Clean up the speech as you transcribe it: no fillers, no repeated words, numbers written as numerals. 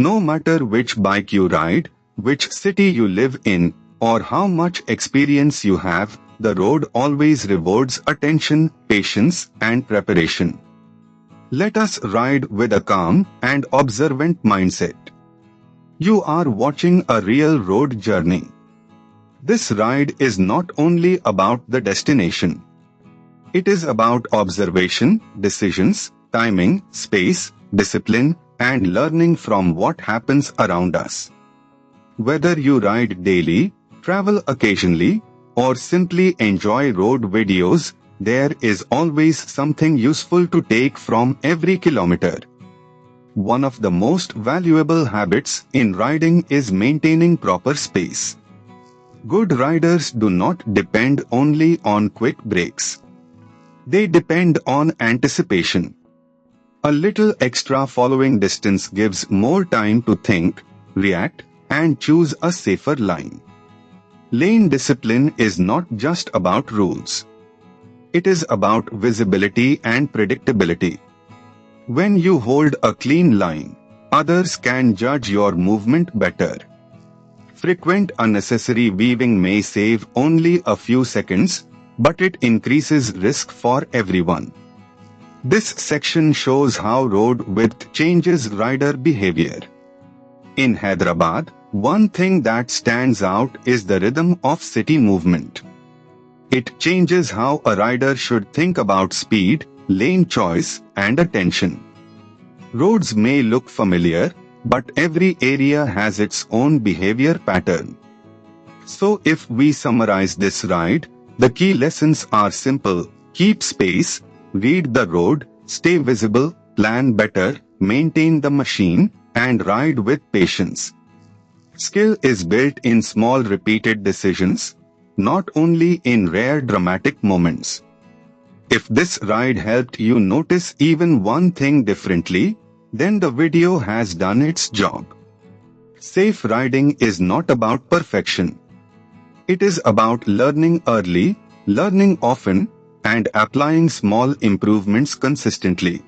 No matter which bike you ride, which city you live in, or how much experience you have, the road always rewards attention, patience, and preparation. Let us ride with a calm and observant mindset. You are watching a real road journey. This ride is not only about the destination. It is about observation, decisions, timing, space, discipline, and learning from what happens around us. Whether you ride daily, travel occasionally, or simply enjoy road videos, there is always something useful to take from every kilometer. One of the most valuable habits in riding is maintaining proper space. Good riders do not depend only on quick breaks. They depend on anticipation. A little extra following distance gives more time to think, react, and choose a safer line. Lane discipline is not just about rules. It is about visibility and predictability. When you hold a clean line, others can judge your movement better. Frequent unnecessary weaving may save only a few seconds, but it increases risk for everyone. This section shows how road width changes rider behavior. In Hyderabad, one thing that stands out is the rhythm of city movement. It changes how a rider should think about speed, lane choice, and attention. Roads may look familiar, but every area has its own behavior pattern. So if we summarize this ride, the key lessons are simple: keep space, read the road, stay visible, plan better, maintain the machine, and ride with patience. Skill is built in small repeated decisions, not only in rare dramatic moments. If this ride helped you notice even one thing differently, then the video has done its job. Safe riding is not about perfection. It is about learning early, learning often, and applying small improvements consistently.